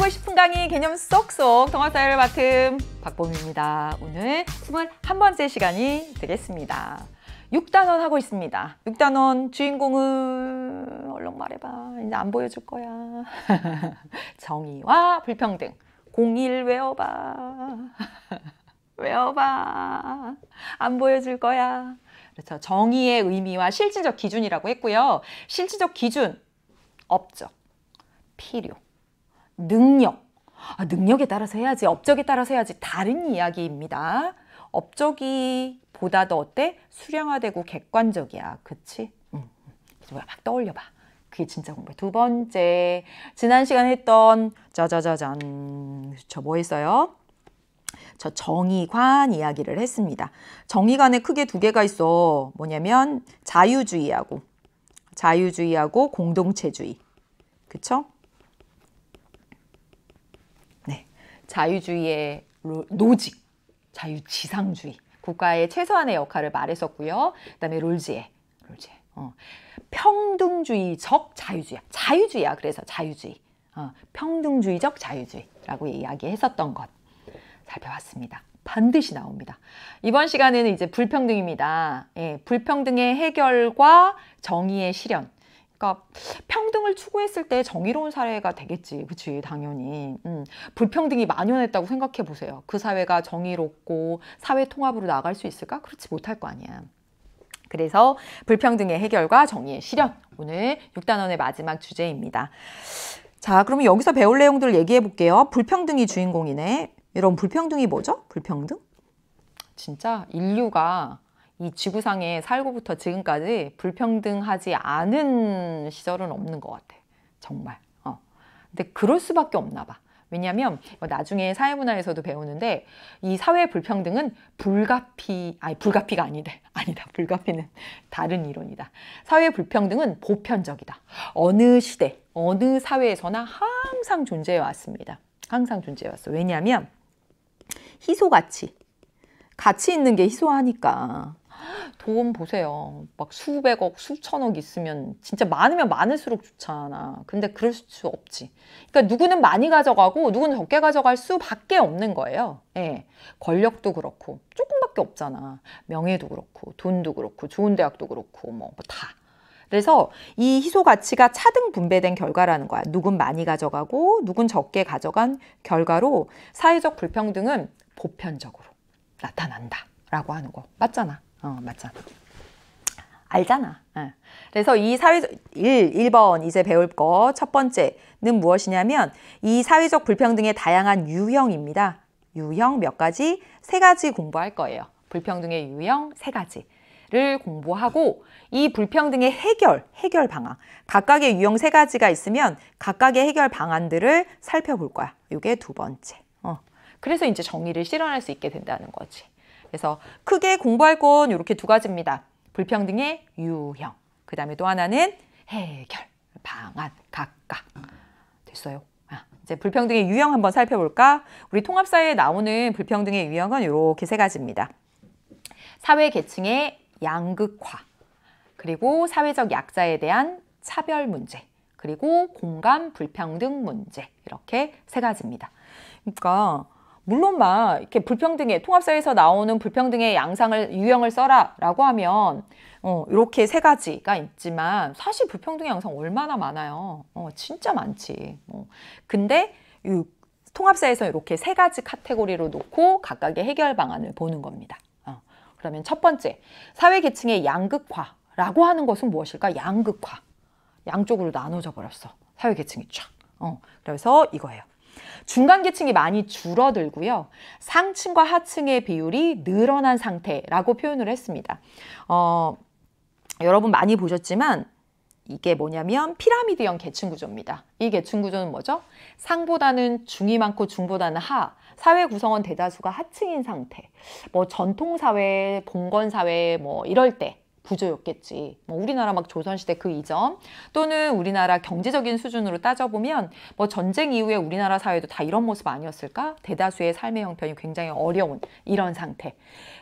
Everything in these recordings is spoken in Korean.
알고 싶은 강의 개념 쏙쏙 통합사회를 맡은 박봄입니다. 오늘 21번째 시간이 되겠습니다. 6단원 하고 있습니다. 6단원 주인공은 얼른 말해봐. 이제 안 보여줄 거야. 정의와 불평등. 01 외워봐. 외워봐. 안 보여줄 거야. 그렇죠. 정의의 의미와 실질적 기준이라고 했고요. 실질적 기준, 업적, 필요, 능력. 능력에 따라서 해야지, 업적에 따라서 해야지. 다른 이야기입니다. 업적이 보다 더 어때? 수량화되고 객관적이야. 그치? 막 떠올려봐. 그게 진짜 공부야. 두 번째, 지난 시간에 했던 짜자자잔. 저 뭐 했어요? 저 정의관 이야기를 했습니다. 정의관에 크게 두 개가 있어. 뭐냐면 자유주의하고 공동체주의. 그쵸? 네. 자유주의의 노직, 자유지상주의. 국가의 최소한의 역할을 말했었고요. 그 다음에 롤지에. 평등주의적 자유주의야. 자유주의야. 그래서 자유주의. 평등주의적 자유주의라고 이야기했었던 것. 살펴봤습니다. 반드시 나옵니다. 이번 시간에는 이제 불평등입니다. 예, 불평등의 해결과 정의의 실현. 그러니까 평등을 추구했을 때 정의로운 사회가 되겠지. 그치? 당연히. 불평등이 만연했다고 생각해 보세요. 그 사회가 정의롭고 사회 통합으로 나아갈 수 있을까? 그렇지 못할 거 아니야. 그래서 불평등의 해결과 정의의 실현. 오늘 6단원의 마지막 주제입니다. 자, 그러면 여기서 배울 내용들을 얘기해 볼게요. 불평등이 주인공이네. 여러분, 불평등이 뭐죠? 불평등? 진짜 인류가 이 지구상에 살고부터 지금까지 불평등하지 않은 시절은 없는 것 같아. 정말. 근데 그럴 수밖에 없나 봐. 왜냐하면 나중에 사회문화에서도 배우는데 이 사회 불평등은 불가피가 아니다. 불가피는 다른 이론이다. 사회 불평등은 보편적이다. 어느 시대, 어느 사회에서나 항상 존재해 왔습니다. 항상 존재해 왔어. 왜냐하면 희소가치. 가치 있는 게 희소하니까. 돈 보세요. 막 수백억, 수천억 있으면 진짜 많으면 많을수록 좋잖아. 근데 그럴 수 없지. 그러니까 누구는 많이 가져가고 누구는 적게 가져갈 수밖에 없는 거예요. 예. 권력도 그렇고 조금밖에 없잖아. 명예도 그렇고 돈도 그렇고 좋은 대학도 그렇고 뭐 다. 그래서 이 희소 가치가 차등 분배된 결과라는 거야. 누군 많이 가져가고 누군 적게 가져간 결과로 사회적 불평등은 보편적으로 나타난다라고 하는 거. 맞잖아. 맞잖아. 알잖아. 그래서 이 사회적 1번 이제 배울 거 첫 번째는 무엇이냐면 이 사회적 불평등의 다양한 유형입니다. 유형 몇 가지? 3가지 공부할 거예요. 불평등의 유형 3가지를 공부하고 이 불평등의 해결 방안. 각각의 유형 3가지가 있으면 각각의 해결 방안들을 살펴볼 거야. 이게 두 번째. 그래서 이제 정의를 실현할 수 있게 된다는 거지. 그래서 크게 공부할 건 이렇게 2가지입니다. 불평등의 유형. 그 다음에 또 하나는 해결 방안 각각. 됐어요. 이제 불평등의 유형 한번 살펴볼까? 우리 통합사회에 나오는 불평등의 유형은 이렇게 3가지입니다. 사회 계층의 양극화, 그리고 사회적 약자에 대한 차별 문제, 그리고 공감 불평등 문제. 이렇게 3가지입니다. 그러니까 물론 막 이렇게 불평등의 통합사회에서 나오는 불평등의 유형을 써라 라고 하면 이렇게 3가지가 있지만 사실 불평등의 양상 얼마나 많아요. 진짜 많지. 근데 이 통합사회에서 이렇게 3가지 카테고리로 놓고 각각의 해결 방안을 보는 겁니다. 그러면 첫 번째, 사회계층의 양극화라고 하는 것은 무엇일까? 양극화. 양쪽으로 나눠져 버렸어. 사회계층이 쫙. 그래서 이거예요. 중간 계층이 많이 줄어들고요. 상층과 하층의 비율이 늘어난 상태라고 표현을 했습니다. 여러분 많이 보셨지만 이게 뭐냐면 피라미드형 계층 구조입니다. 이 계층 구조는 뭐죠? 상보다는 중이 많고 중보다는 하. 사회 구성원 대다수가 하층인 상태. 뭐 전통사회, 봉건사회 뭐 이럴 때 구조였겠지. 뭐 우리나라 막 조선시대 그 이전 또는 우리나라 경제적인 수준으로 따져보면 뭐 전쟁 이후에 우리나라 사회도 다 이런 모습 아니었을까? 대다수의 삶의 형편이 굉장히 어려운 이런 상태.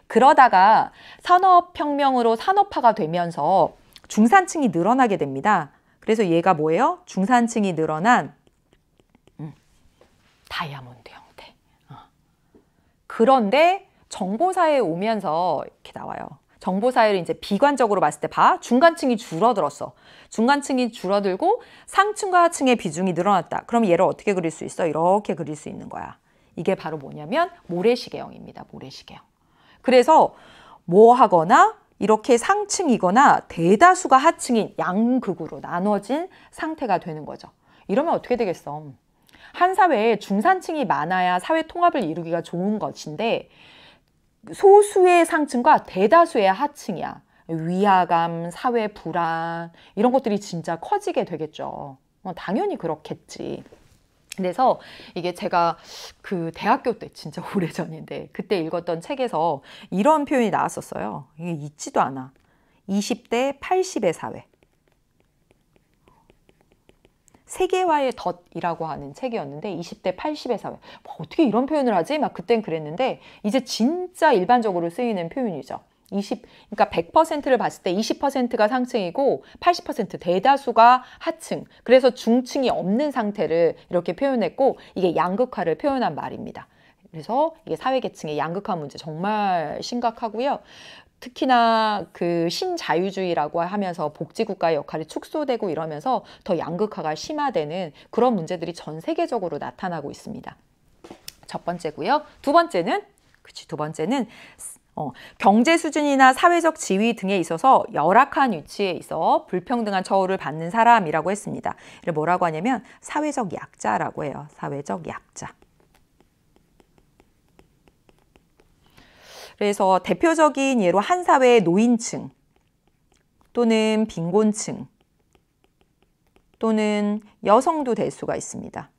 그러다가 산업혁명으로 산업화가 되면서 중산층이 늘어나게 됩니다. 그래서 얘가 뭐예요? 중산층이 늘어난 다이아몬드 형태. 그런데 정보사회에 오면서 이렇게 나와요. 정보사회를 이제 비관적으로 봤을 때 봐. 중간층이 줄어들었어. 중간층이 줄어들고 상층과 하층의 비중이 늘어났다. 그럼 얘를 어떻게 그릴 수 있어? 이렇게 그릴 수 있는 거야. 이게 바로 뭐냐면 모래시계형입니다. 모래시계형. 그래서 뭐 하거나 이렇게 상층이거나 대다수가 하층인 양극으로 나눠진 상태가 되는 거죠. 이러면 어떻게 되겠어? 한 사회에 중산층이 많아야 사회 통합을 이루기가 좋은 것인데 소수의 상층과 대다수의 하층이야. 위화감, 사회 불안 이런 것들이 진짜 커지게 되겠죠. 당연히 그렇겠지. 그래서 이게 제가 그 대학교 때 진짜 오래전인데 그때 읽었던 책에서 이런 표현이 나왔었어요. 이게 있지도 않아. 20대 80의 사회. 세계화의 덧이라고 하는 책이었는데 20대 80의 사회. 뭐 어떻게 이런 표현을 하지? 막 그땐 그랬는데 이제 진짜 일반적으로 쓰이는 표현이죠. 그러니까 100%를 봤을 때 20%가 상층이고 80% 대다수가 하층. 그래서 중층이 없는 상태를 이렇게 표현했고 이게 양극화를 표현한 말입니다. 그래서 이게 사회계층의 양극화 문제 정말 심각하고요. 특히나 그 신자유주의라고 하면서 복지국가의 역할이 축소되고 이러면서 더 양극화가 심화되는 그런 문제들이 전 세계적으로 나타나고 있습니다. 첫 번째고요. 두 번째는 경제 수준이나 사회적 지위 등에 있어서 열악한 위치에 있어 불평등한 처우를 받는 사람이라고 했습니다. 이를 뭐라고 하냐면 사회적 약자라고 해요. 사회적 약자. 그래서 대표적인 예로 한 사회의 노인층 또는 빈곤층 또는 여성도 될 수가 있습니다.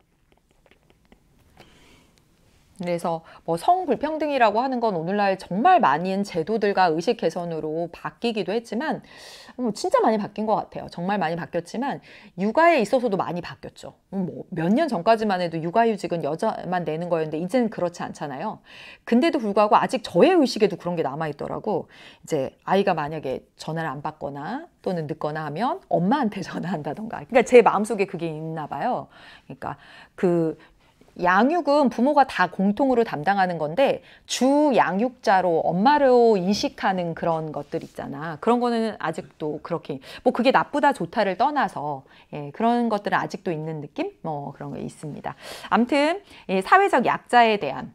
그래서 뭐 성불평등이라고 하는 건 오늘날 정말 많은 제도들과 의식 개선으로 바뀌기도 했지만 진짜 많이 바뀐 것 같아요. 정말 많이 바뀌었지만 육아에 있어서도 많이 바뀌었죠. 뭐 몇 년 전까지만 해도 육아휴직은 여자만 내는 거였는데 이제는 그렇지 않잖아요. 근데도 불구하고 아직 저의 의식에도 그런 게 남아있더라고. 이제 아이가 만약에 전화를 안 받거나 또는 늦거나 하면 엄마한테 전화한다던가. 그러니까 제 마음속에 그게 있나 봐요. 그러니까 양육은 부모가 다 공통으로 담당하는 건데 주 양육자로 엄마로 인식하는 그런 것들 있잖아. 그런 거는 아직도 그렇게 뭐 그게 나쁘다 좋다를 떠나서 그런 것들은 아직도 있는 느낌? 뭐 그런 게 있습니다. 아무튼 사회적 약자에 대한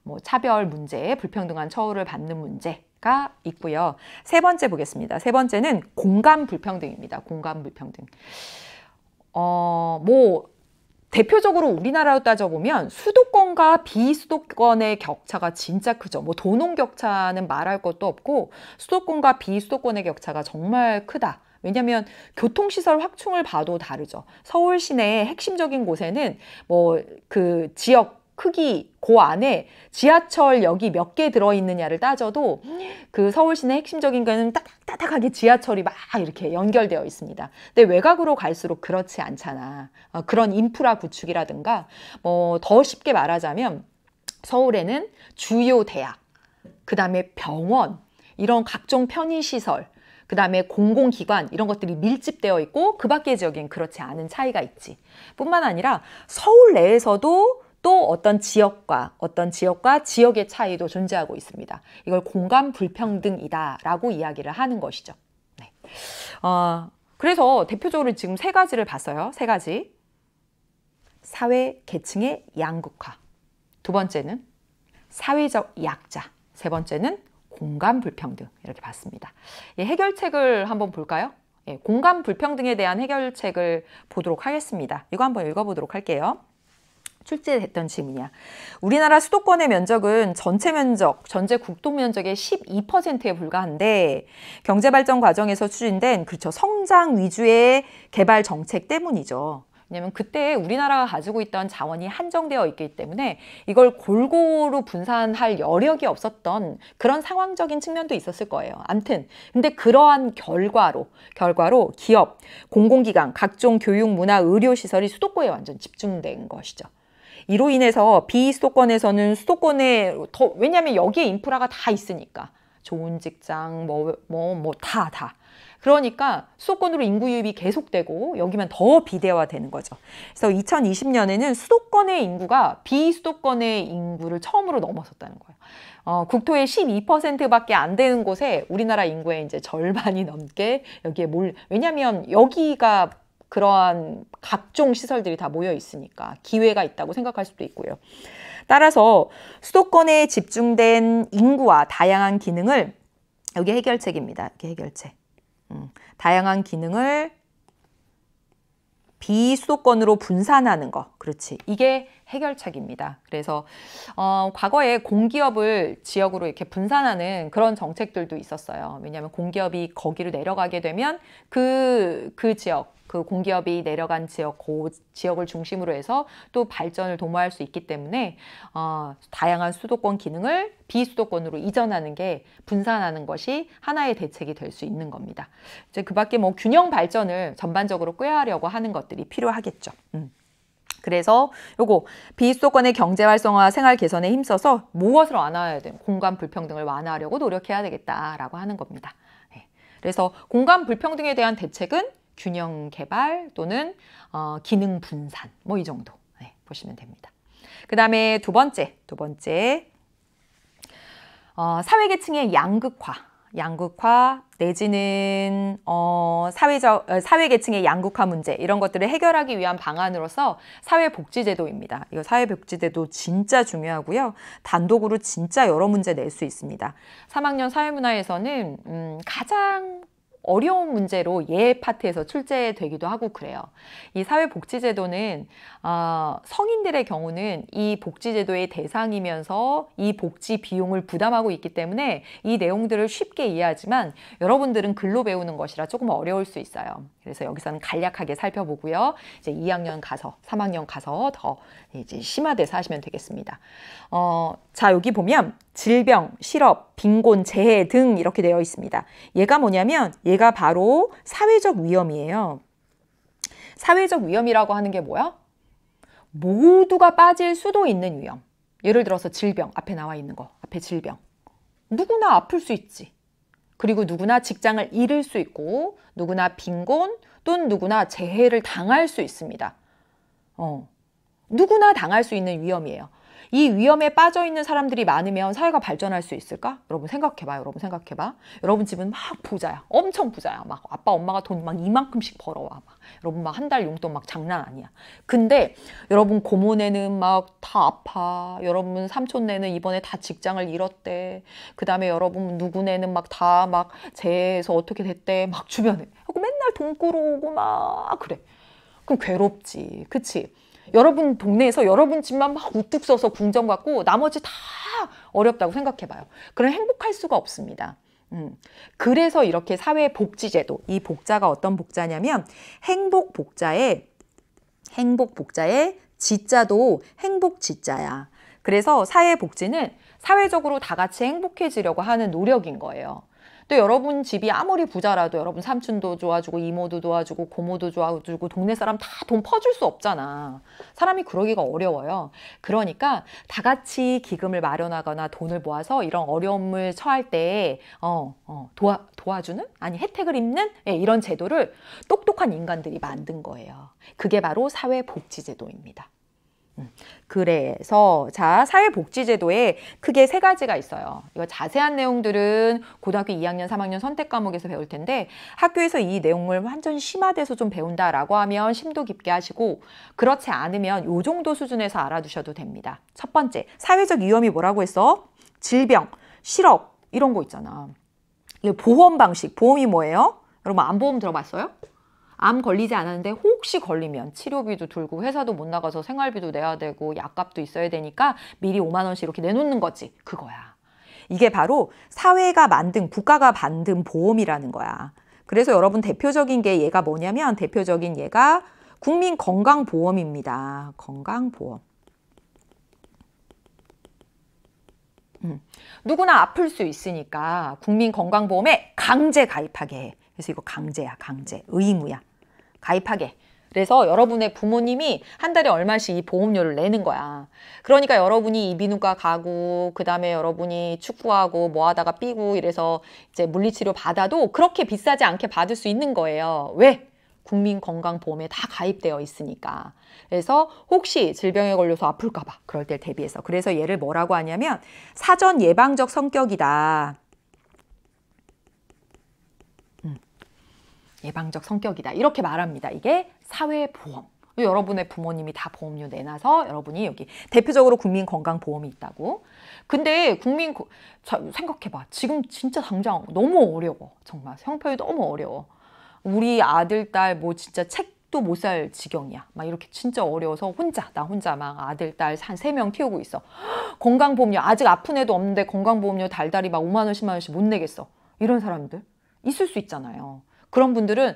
뭐 차별 문제, 불평등한 처우를 받는 문제가 있고요. 세 번째 보겠습니다. 세 번째는 공감 불평등입니다. 공감 불평등. 대표적으로 우리나라로 따져보면 수도권과 비수도권의 격차가 진짜 크죠. 뭐 도농 격차는 말할 것도 없고 수도권과 비수도권의 격차가 정말 크다. 왜냐하면 교통시설 확충을 봐도 다르죠. 서울 시내의 핵심적인 곳에는 뭐 그 지역 크기 그 안에 지하철역이 몇 개 들어있느냐를 따져도 그 서울 시내 핵심적인 거는 딱딱하게 지하철이 막 이렇게 연결되어 있습니다. 근데 외곽으로 갈수록 그렇지 않잖아. 그런 인프라 구축이라든가 뭐 더 쉽게 말하자면 서울에는 주요 대학, 그 다음에 병원, 이런 각종 편의시설, 그 다음에 공공기관 이런 것들이 밀집되어 있고 그 밖의 지역엔 그렇지 않은 차이가 있지. 뿐만 아니라 서울 내에서도 또 어떤 지역과 지역의 차이도 존재하고 있습니다. 이걸 공감 불평등이다라고 이야기를 하는 것이죠. 네. 그래서 대표적으로 지금 세 가지를 봤어요. 세 가지. 사회 계층의 양극화. 두 번째는 사회적 약자. 세 번째는 공감 불평등. 이렇게 봤습니다. 해결책을 한번 볼까요? 공감 불평등에 대한 해결책을 보도록 하겠습니다. 이거 한번 읽어보도록 할게요. 출제됐던 질문이야. 우리나라 수도권의 면적은 전체 국토 면적의 12%에 불과한데 경제발전 과정에서 추진된 성장 위주의 개발 정책 때문이죠. 왜냐하면 그때 우리나라가 가지고 있던 자원이 한정되어 있기 때문에 이걸 골고루 분산할 여력이 없었던 그런 상황적인 측면도 있었을 거예요. 암튼 근데 그러한 결과로 기업, 공공기관, 각종 교육, 문화, 의료시설이 수도권에 완전 집중된 것이죠. 이로 인해서 비수도권에서는 수도권에 왜냐하면 여기에 인프라가 다 있으니까 좋은 직장, 다. 그러니까 수도권으로 인구 유입이 계속되고 여기만 더 비대화되는 거죠. 그래서 2020년에는 수도권의 인구가 비수도권의 인구를 처음으로 넘어섰다는 거예요. 국토의 12%밖에 안 되는 곳에 우리나라 인구의 이제 절반이 넘게 여기에 왜냐하면 여기가 그러한 각종 시설들이 다 모여 있으니까 기회가 있다고 생각할 수도 있고요. 따라서 수도권에 집중된 인구와 다양한 기능을 여기 해결책입니다. 이게 해결책. 다양한 기능을 비수도권으로 분산하는 거. 그렇지. 이게 해결책입니다. 그래서 과거에 공기업을 지역으로 이렇게 분산하는 그런 정책들도 있었어요. 왜냐하면 공기업이 거기로 내려가게 되면 그 지역, 그 공기업이 내려간 지역, 그 지역을 중심으로 해서 또 발전을 도모할 수 있기 때문에 다양한 수도권 기능을 비수도권으로 이전하는 게 분산하는 것이 하나의 대책이 될 수 있는 겁니다. 이제 그 밖에 뭐 균형 발전을 전반적으로 꾀하려고 하는 것들이 필요하겠죠. 그래서 요거 비수도권의 경제 활성화, 생활 개선에 힘써서 무엇을 완화해야 돼요? 공간 불평등을 완화하려고 노력해야 되겠다라고 하는 겁니다. 네. 그래서 공간 불평등에 대한 대책은 균형 개발 또는 기능 분산 뭐 이 정도 보시면 됩니다. 그 다음에 두 번째 사회계층의 양극화 내지는 사회계층의 양극화 문제 이런 것들을 해결하기 위한 방안으로서 사회복지제도입니다. 이거 사회복지제도 진짜 중요하고요. 단독으로 진짜 여러 문제 낼 수 있습니다. 3학년 사회문화에서는 가장 어려운 문제로 예 파트에서 출제되기도 하고 그래요. 이 사회복지제도는 성인들의 경우는 이 복지제도의 대상이면서 이 복지 비용을 부담하고 있기 때문에 이 내용들을 쉽게 이해하지만 여러분들은 글로 배우는 것이라 조금 어려울 수 있어요. 그래서 여기서는 간략하게 살펴보고요. 이제 2학년 가서 3학년 가서 더 이제 심화돼서 하시면 되겠습니다. 자, 여기 보면 질병, 실업, 빈곤, 재해 등 이렇게 되어 있습니다. 얘가 뭐냐면 얘가 바로 사회적 위험이에요. 사회적 위험이라고 하는 게 뭐야? 모두가 빠질 수도 있는 위험. 예를 들어서 질병, 앞에 나와 있는 거, 앞에 질병. 누구나 아플 수 있지. 그리고 누구나 직장을 잃을 수 있고 누구나 빈곤 또는 누구나 재해를 당할 수 있습니다. 누구나 당할 수 있는 위험이에요. 이 위험에 빠져 있는 사람들이 많으면 사회가 발전할 수 있을까? 여러분 생각해봐. 여러분 집은 막 부자야. 엄청 부자야. 막 아빠 엄마가 돈 막 이만큼씩 벌어와. 막. 여러분 막 한 달 용돈 막 장난 아니야. 근데 여러분 고모네는 막 다 아파. 여러분 삼촌네는 이번에 다 직장을 잃었대. 그 다음에 여러분 누구네는 막 다 막 재해에서 어떻게 됐대. 막 주변에. 하고 맨날 돈 끌어오고 막 그래. 그럼 괴롭지. 그치? 여러분 동네에서 여러분 집만 막 우뚝 서서 궁정 같고 나머지 다 어렵다고 생각해봐요. 그럼 행복할 수가 없습니다. 그래서 이렇게 사회복지제도, 이 복자가 어떤 복자냐면 행복복자의 지자도 행복지자야. 그래서 사회복지는 사회적으로 다 같이 행복해지려고 하는 노력인 거예요. 또 여러분 집이 아무리 부자라도 여러분 삼촌도 도와주고 이모도 도와주고 고모도 도와주고 동네 사람 다 돈 퍼줄 수 없잖아. 사람이 그러기가 어려워요. 그러니까 다 같이 기금을 마련하거나 돈을 모아서 이런 어려움을 처할 때 도와주는? 아니 혜택을 입는? 이런 제도를 똑똑한 인간들이 만든 거예요. 그게 바로 사회복지제도입니다. 그래서 자 사회복지제도에 크게 세 가지가 있어요. 이거 자세한 내용들은 고등학교 2학년, 3학년 선택 과목에서 배울 텐데 학교에서 이 내용을 완전히 심화돼서 좀 배운다라고 하면 심도 깊게 하시고 그렇지 않으면 요 정도 수준에서 알아두셔도 됩니다. 첫 번째, 사회적 위험이 뭐라고 했어? 질병, 실업 이런 거 있잖아. 이게 보험 방식, 보험이 뭐예요? 여러분 암보험 들어봤어요? 암 걸리지 않았는데 혹시 걸리면 치료비도 들고 회사도 못 나가서 생활비도 내야 되고 약값도 있어야 되니까 미리 5만 원씩 이렇게 내놓는 거지. 그거야. 이게 바로 사회가 만든, 국가가 만든 보험이라는 거야. 그래서 여러분 대표적인 게 얘가 뭐냐면 대표적인 얘가 국민건강보험입니다. 건강보험. 누구나 아플 수 있으니까 국민건강보험에 강제 가입하게 해. 그래서 이거 강제야, 강제. 의무야. 가입하게. 그래서 여러분의 부모님이 한 달에 얼마씩 이 보험료를 내는 거야. 그러니까 여러분이 이비인후과 가고 그 다음에 여러분이 축구하고 뭐 하다가 삐고 이래서 이제 물리치료 받아도 그렇게 비싸지 않게 받을 수 있는 거예요. 왜? 국민건강보험에 다 가입되어 있으니까. 그래서 혹시 질병에 걸려서 아플까 봐 그럴 때 대비해서. 그래서 얘를 뭐라고 하냐면 사전 예방적 성격이다. 예방적 성격이다. 이렇게 말합니다. 이게 사회보험. 여러분의 부모님이 다 보험료 내놔서 여러분이 여기 대표적으로 국민건강보험이 있다고. 근데 생각해봐. 지금 진짜 당장 너무 어려워. 정말 형편이 너무 어려워. 우리 아들, 딸 뭐 진짜 책도 못 살 지경이야. 막 이렇게 진짜 어려워서 나 혼자 막 아들, 딸 한 3명 키우고 있어. 건강보험료 아직 아픈 애도 없는데 건강보험료 달달이 막 5만 원, 10만 원씩 못 내겠어. 이런 사람들 있을 수 있잖아요. 그런 분들은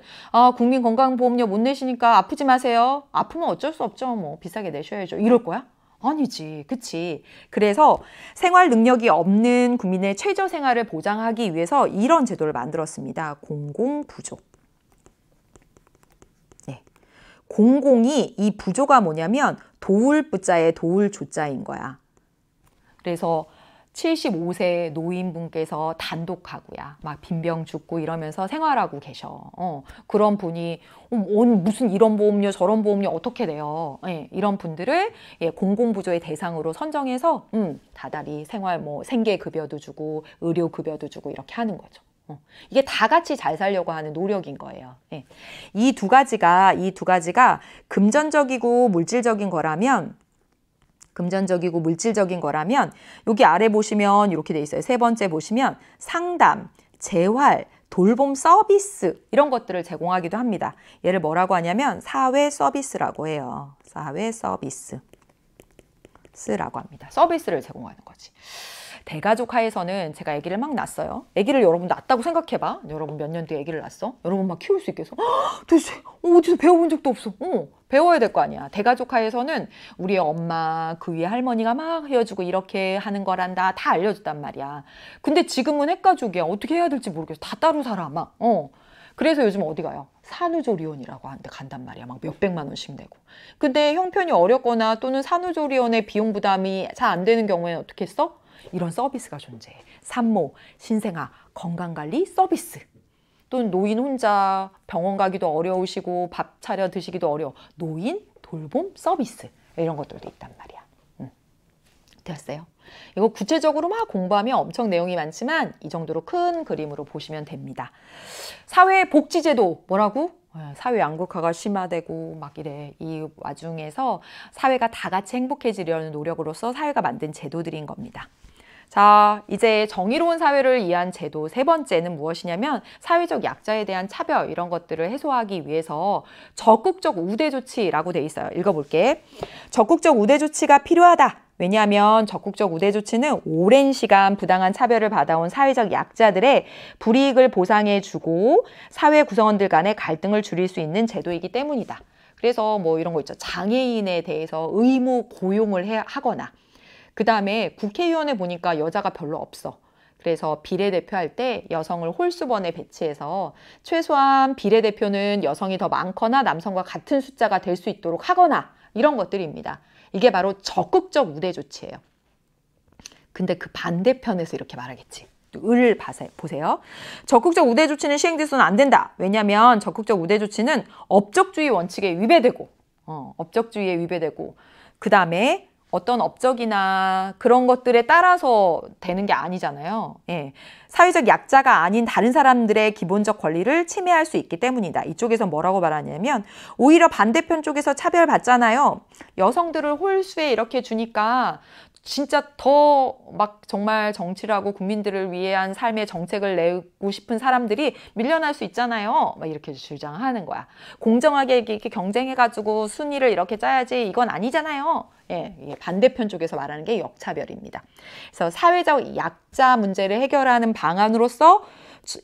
국민건강보험료 못 내시니까 아프지 마세요. 아프면 어쩔 수 없죠. 뭐 비싸게 내셔야죠. 이럴 거야? 아니지. 그치? 그래서 생활 능력이 없는 국민의 최저 생활을 보장하기 위해서 이런 제도를 만들었습니다. 공공부조. 네. 공공이 이 부조가 뭐냐면 도울 부자의 도울 조자인 거야. 그래서 75세 노인분께서 단독 가구야. 막 빈병 죽고 이러면서 생활하고 계셔. 그런 분이 무슨 이런 보험료 저런 보험료 어떻게 내요? 예, 이런 분들을 공공부조의 대상으로 선정해서 다달이 생활 뭐 생계급여도 주고 의료급여도 주고 이렇게 하는 거죠. 이게 다 같이 잘 살려고 하는 노력인 거예요. 예. 이 두 가지가 금전적이고 물질적인 거라면 여기 아래 보시면 이렇게 돼 있어요. 세 번째 보시면 상담, 재활, 돌봄 서비스 이런 것들을 제공하기도 합니다. 얘를 뭐라고 하냐면 사회 서비스라고 해요. 사회 서비스라고 합니다. 서비스를 제공하는 거지. 대가족화에서는 제가 아기를 막 낳았어요. 아기를 여러분 낳았다고 생각해봐. 여러분 몇 년 뒤에 아기를 낳았어? 여러분 막 키울 수 있겠어? 도대체 어디서 배워본 적도 없어. 배워야 될 거 아니야. 대가족화에서는 우리의 엄마, 그 위에 할머니가 막 헤어지고 이렇게 하는 거란다. 다 알려줬단 말이야. 근데 지금은 핵가족이야. 어떻게 해야 될지 모르겠어. 다 따로 살아. 막. 그래서 요즘 어디 가요? 산후조리원이라고 하는데 간단 말이야. 막 몇백만 원씩 내고. 근데 형편이 어렵거나 또는 산후조리원의 비용 부담이 잘 안 되는 경우에는 어떻게 써? 이런 서비스가 존재해. 산모, 신생아, 건강관리 서비스. 또는 노인 혼자 병원 가기도 어려우시고 밥 차려 드시기도 어려워. 노인 돌봄 서비스. 이런 것들도 있단 말이야. 됐어요? 이거 구체적으로 막 공부하면 엄청 내용이 많지만 이 정도로 큰 그림으로 보시면 됩니다. 사회복지제도 뭐라고? 사회 양극화가 심화되고 막 이래. 이 와중에서 사회가 다 같이 행복해지려는 노력으로서 사회가 만든 제도들인 겁니다. 자, 이제 정의로운 사회를 위한 제도 세 번째는 무엇이냐면 사회적 약자에 대한 차별 이런 것들을 해소하기 위해서 적극적 우대 조치라고 돼 있어요. 읽어볼게. 적극적 우대 조치가 필요하다. 왜냐하면 적극적 우대 조치는 오랜 시간 부당한 차별을 받아온 사회적 약자들의 불이익을 보상해주고 사회 구성원들 간의 갈등을 줄일 수 있는 제도이기 때문이다. 그래서 뭐 이런 거 있죠. 장애인에 대해서 의무 고용을 하거나 그 다음에 국회의원에 보니까 여자가 별로 없어. 그래서 비례대표 할 때 여성을 홀수번에 배치해서 최소한 비례대표는 여성이 더 많거나 남성과 같은 숫자가 될 수 있도록 하거나 이런 것들입니다. 이게 바로 적극적 우대 조치예요. 근데 그 반대편에서 이렇게 말하겠지. 을 보세요. 적극적 우대 조치는 시행돼서는 안 된다. 왜냐하면 적극적 우대 조치는 업적주의 원칙에 위배되고 업적주의에 위배되고 그 다음에 어떤 업적이나 그런 것들에 따라서 되는 게 아니잖아요. 예. 사회적 약자가 아닌 다른 사람들의 기본적 권리를 침해할 수 있기 때문이다. 이쪽에서 뭐라고 말하냐면 오히려 반대편 쪽에서 차별받잖아요. 여성들을 홀수에 이렇게 주니까 진짜 더 막 정말 정치를 하고 국민들을 위한 삶의 정책을 내고 싶은 사람들이 밀려날 수 있잖아요. 막 이렇게 주장하는 거야. 공정하게 이렇게 경쟁해가지고 순위를 이렇게 짜야지 이건 아니잖아요. 예, 반대편 쪽에서 말하는 게 역차별입니다. 그래서 사회적 약자 문제를 해결하는 방안으로서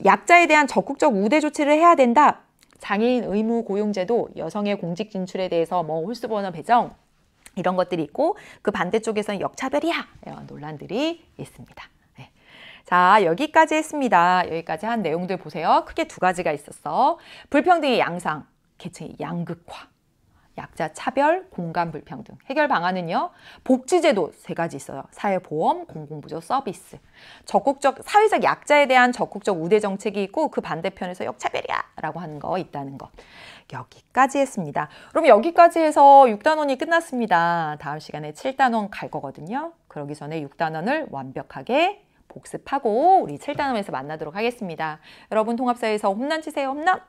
약자에 대한 적극적 우대 조치를 해야 된다. 장애인 의무 고용제도, 여성의 공직 진출에 대해서 뭐 홀수번호 배정 이런 것들이 있고 그 반대쪽에서는 역차별이야 이런 논란들이 있습니다. 네. 자, 여기까지 했습니다. 여기까지 한 내용들 보세요. 크게 두 가지가 있었어. 불평등의 양상, 계층의 양극화. 약자 차별, 공간 불평등. 해결 방안은요. 복지제도 3가지 있어요. 사회보험, 공공부조 서비스. 사회적 약자에 대한 적극적 우대 정책이 있고 그 반대편에서 역차별이야 라고 하는 거 있다는 거. 여기까지 했습니다. 그럼 여기까지 해서 6단원이 끝났습니다. 다음 시간에 7단원 갈 거거든요. 그러기 전에 6단원을 완벽하게 복습하고 우리 7단원에서 만나도록 하겠습니다. 여러분 통합사회에서 홈런 치세요. 홈런!